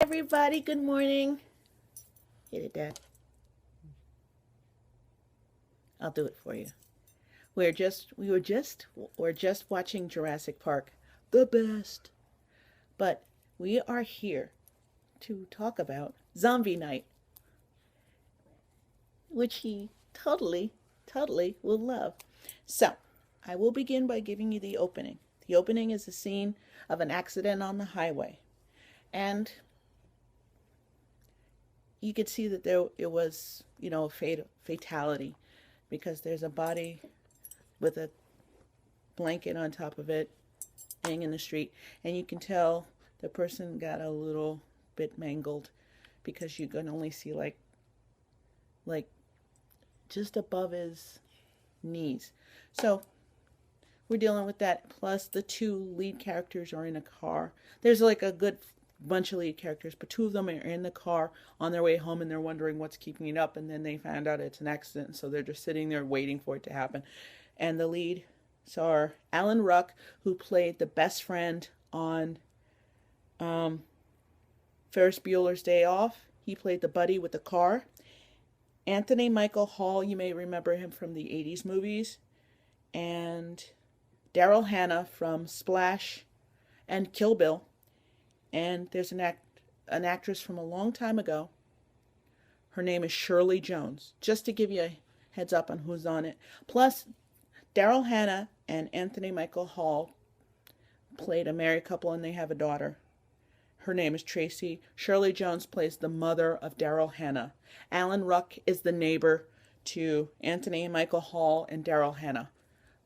everybody. Good morning. Hit it, Dad. I'll do it for you. We're just watching Jurassic Park, the best. But we are here to talk about Zombie Night, which he totally will love. So, I will begin by giving you the opening. The opening is a scene of an accident on the highway. And you could see that it was, a fatality because there's a body with a blanket on top of it laying in the street, and you can tell the person got a little bit mangled because you can only see like just above his knees. So we're dealing with that. Plus the two lead characters are in a car. There's like a good bunch of lead characters, but two of them are in the car on their way home and they're wondering what's keeping it up, and then they found out it's an accident, so they're just sitting there waiting for it to happen. And the leads are Alan Ruck, who played the best friend on Ferris Bueller's Day Off. He played the buddy with the car. Anthony Michael Hall, you may remember him from the 80s movies. And Daryl Hannah from Splash and Kill Bill. And there's an actress from a long time ago. Her name is Shirley Jones. Just to give you a heads up on who's on it. Plus, Daryl Hannah and Anthony Michael Hall played a married couple, and they have a daughter. Her name is Tracy. Shirley Jones plays the mother of Daryl Hannah. Alan Ruck is the neighbor to Anthony Michael Hall and Daryl Hannah.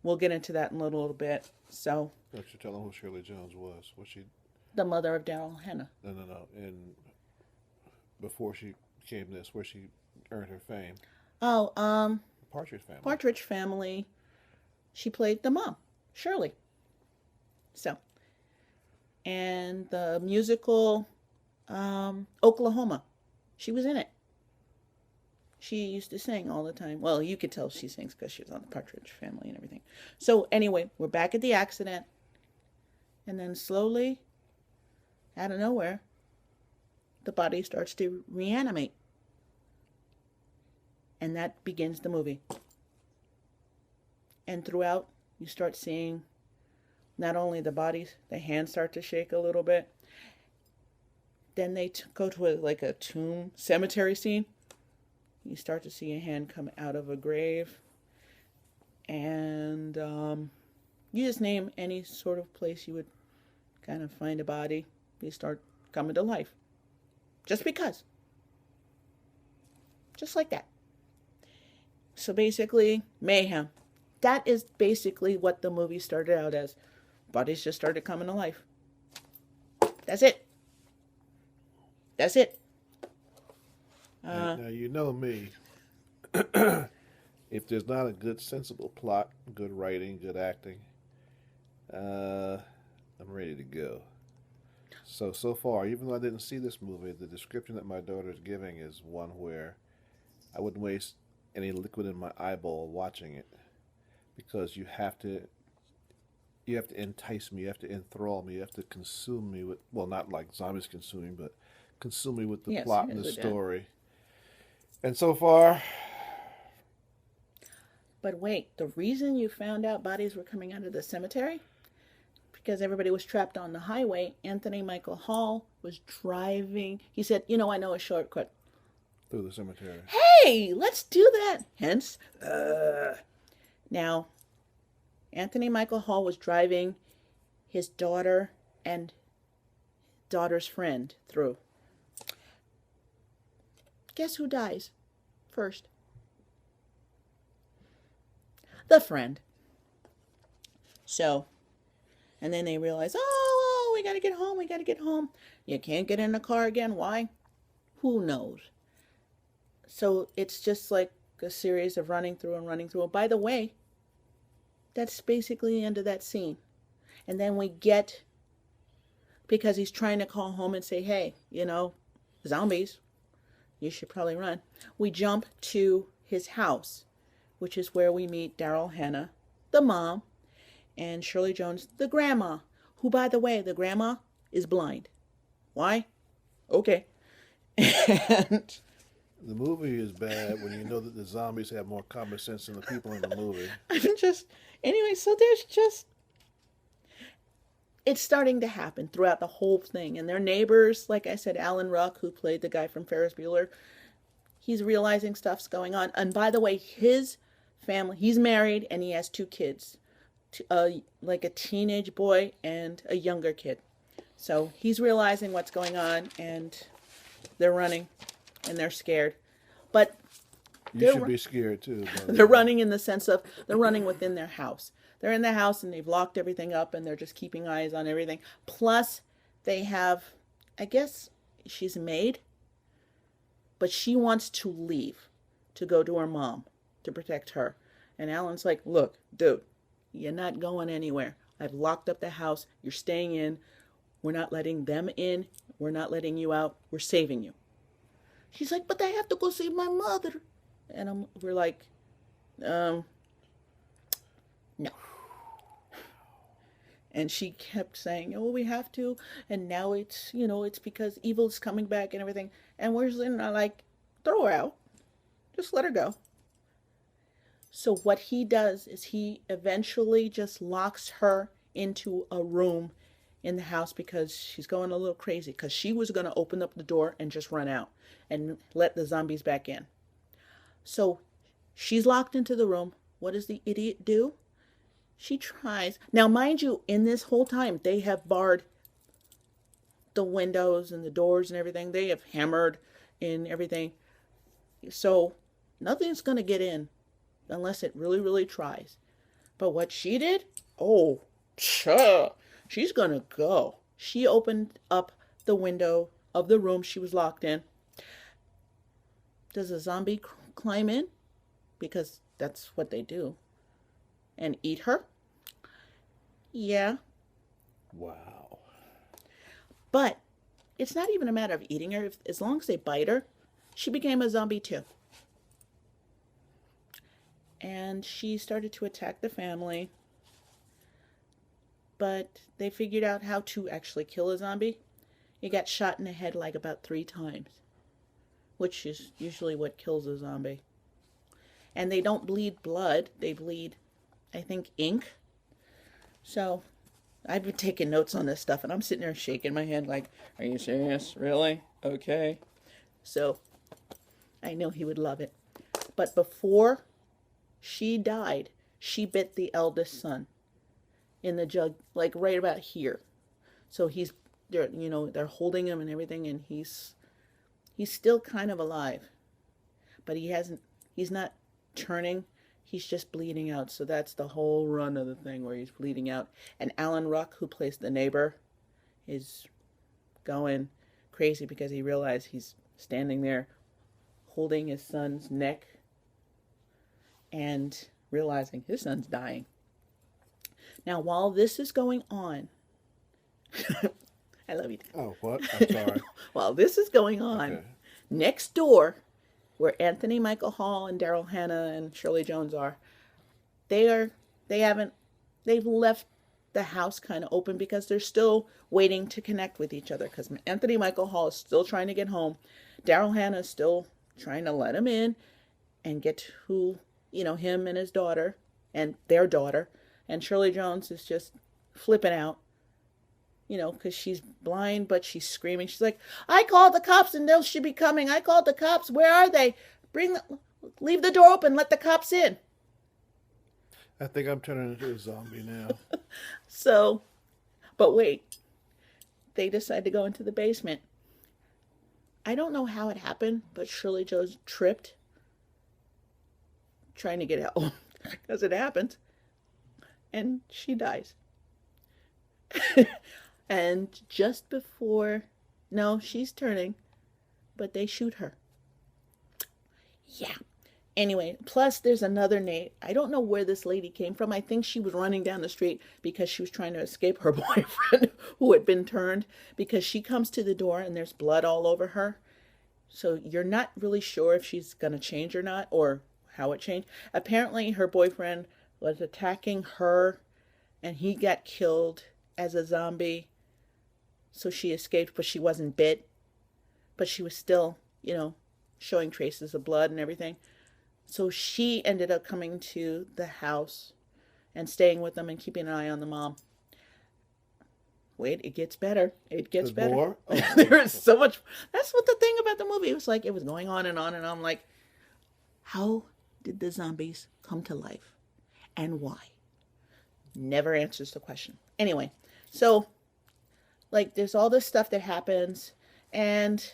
We'll get into that in a little bit. So, Don't you tell them who Shirley Jones was? Was she? the mother of Daryl Hannah. No. And before she became this, where she earned her fame? Oh, Partridge Family. Partridge Family. She played the mom, Shirley. So, and the musical Oklahoma, she was in it. She used to sing all the time. Well, you could tell she sings because she was on the Partridge Family and everything. So anyway, we're back at the accident. And then slowly, out of nowhere, the body starts to reanimate. And that begins the movie. And throughout, you start seeing not only the bodies, the hands start to shake a little bit. Then they go to a tomb cemetery scene. You start to see a hand come out of a grave. And you just name any sort of place you would kind of find a body. They start coming to life. Just because. Just like that. So basically, mayhem. That is basically what the movie started out as. Bodies just started coming to life. That's it. That's it. Now you know me. If there's not a good, sensible plot, good writing, good acting, I'm ready to go. So far, even though I didn't see this movie, the description that my daughter is giving is one where I wouldn't waste any liquid in my eyeball watching it, because you have to entice me, you have to enthrall me, you have to consume me with, well, not like zombies consuming, but consume me with the Yes, plot and yes, the it did. story. And so far, But wait, the reason you found out bodies were coming out of the cemetery? Because everybody was trapped on the highway. Anthony Michael Hall was driving. He said, I know a shortcut. through the cemetery. Hey, let's do that. Hence, now, Anthony Michael Hall was driving his daughter and daughter's friend through. Guess who dies first? The friend. So, and then they realize, oh, we gotta get home. You can't get in the car again. Why? Who knows? So it's just like a series of running through and running through. By the way, that's basically the end of that scene. And then we get, because he's trying to call home and say, hey, zombies, you should probably run. We jump to his house, which is where we meet Daryl Hannah, the mom, and Shirley Jones, the grandma, who, by the way, the grandma is blind. Why? okay. And The movie is bad when you know that the zombies have more common sense than the people in the movie. I'm just, anyway, so there's just, it's starting to happen throughout the whole thing. And their neighbors, like I said, Alan Ruck, who played the guy from Ferris Bueller, he's realizing stuff's going on. And by the way, his family, he's married and he has two kids, like a teenage boy and a younger kid. So he's realizing what's going on, and they're running and they're scared. But You should be scared too. they're running in the sense of they're running within their house. They're in the house and they've locked everything up and they're just keeping eyes on everything. Plus, they have, I guess she's a maid, but she wants to leave to go to her mom to protect her. And Alan's like, look, dude, you're not going anywhere. I've locked up the house. You're staying in. We're not letting them in. We're not letting you out. We're saving you. She's like, but I have to go save my mother. And we're like, no. And she kept saying, oh, we have to. And now it's, it's because evil's coming back and everything. And we're like, throw her out. Just let her go. So what he does is he eventually just locks her into a room in the house because she's going a little crazy. Because she was going to open up the door and just run out and let the zombies back in. So she's locked into the room. What does the idiot do? She tries. Now, mind you, in this whole time, they have barred the windows and the doors and everything. They have hammered in everything. So nothing's going to get in unless it really, really tries. But what she did, oh, she's going to go. She opened up the window of the room she was locked in. Does a zombie climb in? Because that's what they do. And eat her? Yeah. Wow. But it's not even a matter of eating her. As long as they bite her, she became a zombie too. And she started to attack the family. But they figured out how to actually kill a zombie. It got shot in the head like about 3 times, which is usually what kills a zombie. And they don't bleed blood. They bleed, I think, ink. So I've been taking notes on this stuff, and I'm sitting there shaking my head like, are you serious? Really? Okay. So I know he would love it. But before she died, she bit the eldest son in the jug, like right about here. So they're holding him and everything, and he's still kind of alive. But he's not turning. He's just bleeding out. So that's the whole run of the thing where he's bleeding out. And Alan Ruck, who plays the neighbor, is going crazy because he realized he's standing there holding his son's neck and realizing his son's dying. Now, while this is going on, I love you. Oh, what? I'm sorry. While this is going on, Okay. next door, where Anthony Michael Hall and Daryl Hannah and Shirley Jones are, they've left the house kind of open because they're still waiting to connect with each other, because Anthony Michael Hall is still trying to get home. Daryl Hannah is still trying to let him in and get to, him and his daughter and their daughter. And Shirley Jones is just flipping out, because she's blind, but she's screaming. She's like, I called the cops and they should be coming. I called the cops. Where are they? Leave the door open. Let the cops in. I think I'm turning into a zombie now. So, but wait, they decide to go into the basement. I don't know how it happened, but Shirley Jones tripped trying to get help, because it happens, and she dies. And just before, no, she's turning, but they shoot her. Yeah. Anyway, plus there's another Nate. I don't know where this lady came from. I think she was running down the street because she was trying to escape her boyfriend who had been turned, because she comes to the door and there's blood all over her. So you're not really sure if she's going to change or not, or how it changed. Apparently her boyfriend was attacking her and he got killed as a zombie. So she escaped, but she wasn't bit. but she was still, showing traces of blood and everything. So she ended up coming to the house and staying with them and keeping an eye on the mom. Wait, it gets better. It gets There's better. more? Oh. There is so much. That's what the thing about the movie. It was like it was going on and on and on. Like, how did the zombies come to life, and why? Never answers the question. Anyway, so like there's all this stuff that happens, and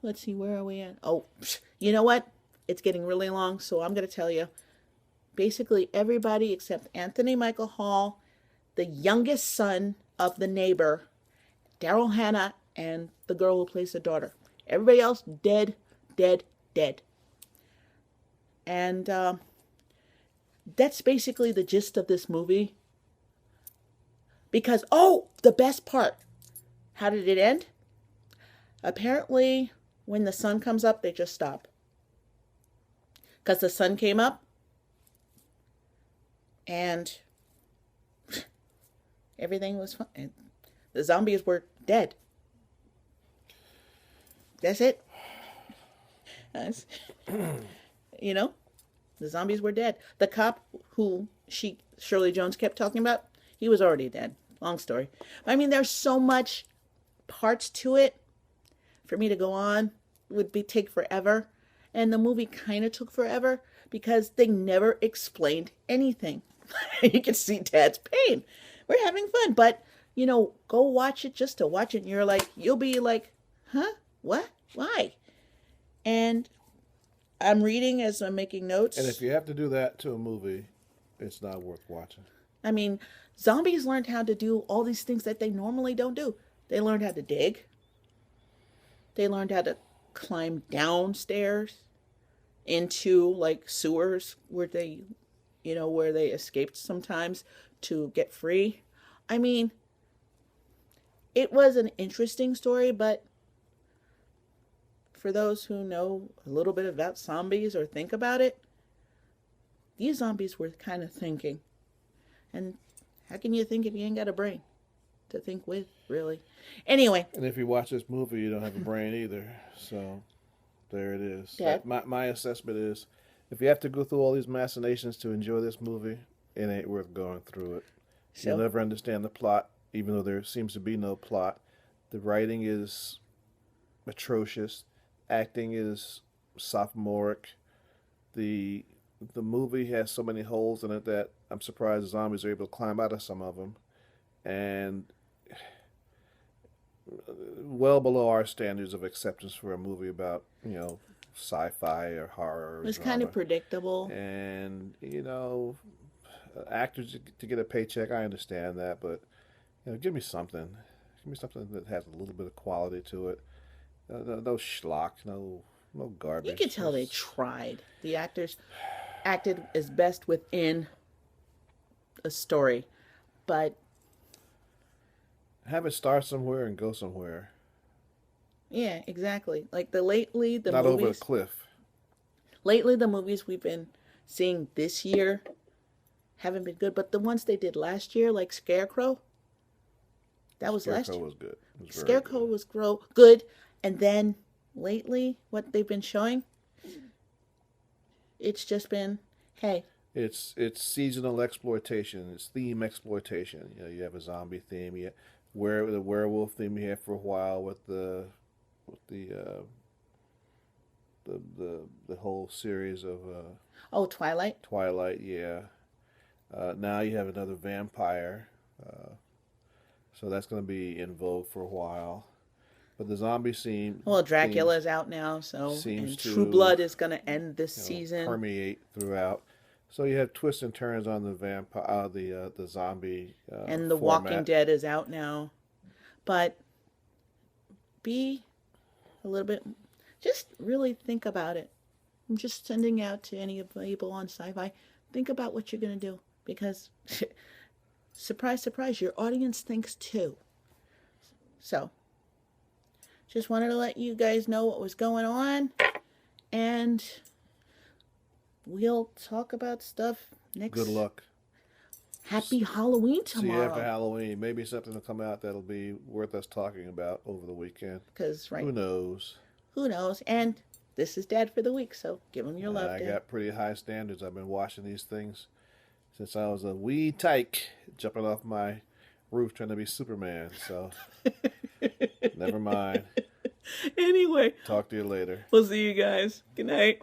let's see, where are we at? Oh, you know what? It's getting really long, so I'm going to tell you. Basically, everybody except Anthony Michael Hall, the youngest son of the neighbor, Daryl Hannah, and the girl who plays the daughter. Everybody else dead, dead, dead. And that's basically the gist of this movie. Because, the best part. How did it end? Apparently, when the sun comes up, they just stop. Because the sun came up, and everything was fine. The zombies were dead. That's it. The zombies were dead. The cop who Shirley Jones kept talking about, he was already dead. Long story. I mean, there's so much parts to it. For me to go on would take forever. And the movie kind of took forever because they never explained anything. You can see Dad's pain. We're having fun. But, go watch it just to watch it. And you'll be like, huh? What? Why? And I'm reading as I'm making notes. And if you have to do that to a movie, it's not worth watching. I mean, zombies learned how to do all these things that they normally don't do. They learned how to dig. They learned how to climb downstairs into like sewers where they escaped sometimes to get free. I mean, it was an interesting story, but for those who know a little bit about zombies or think about it, these zombies were kind of thinking. And how can you think if you ain't got a brain to think with, really? Anyway. And if you watch this movie, you don't have a brain either. So there it is. Yeah. My assessment is, if you have to go through all these machinations to enjoy this movie, it ain't worth going through it. So, You'll never understand the plot, even though there seems to be no plot. The writing is atrocious. Acting is sophomoric. The movie has so many holes in it that I'm surprised the zombies are able to climb out of some of them. And well below our standards of acceptance for a movie about, sci-fi or horror. It was kind of predictable. And, actors to get a paycheck, I understand that, but, give me something. Give me something that has a little bit of quality to it. No schlock, no garbage. You could tell they tried. The actors acted as best within a story, but have it start somewhere and go somewhere. Yeah, exactly. Like lately the not movies, over a cliff. Lately the movies we've been seeing this year haven't been good, but the ones they did last year, like Scarecrow, that was last year. Scarecrow was good. Scarecrow was good, and then lately what they've been showing, it's just been, hey. It's seasonal exploitation. It's theme exploitation. You have a zombie theme. The werewolf theme you have for a while with the whole series of Twilight. Twilight, yeah. Now you have another vampire, so that's going to be in vogue for a while. But the zombie scene. Well, Dracula's out now, and True Blood is going to end this season. Permeate throughout. So you have twists and turns on the vampire, the zombie, and The format. Walking Dead is out now, but be a little bit. Just really think about it. I'm just sending out to any of the people on Sci-Fi. Think about what you're gonna do, because surprise, surprise, your audience thinks too. So, just wanted to let you guys know what was going on, and we'll talk about stuff next. Good luck. Happy Halloween See you after tomorrow. Halloween. Maybe something will come out that'll be worth us talking about over the weekend. Because, right, Who knows? who knows? And this is Dad for the week, so give him your love, I Dad. got pretty high standards. I've been watching these things since I was a wee tyke, jumping off my roof trying to be Superman. So, never mind. Anyway, Talk to you later. we'll see you guys. Good night.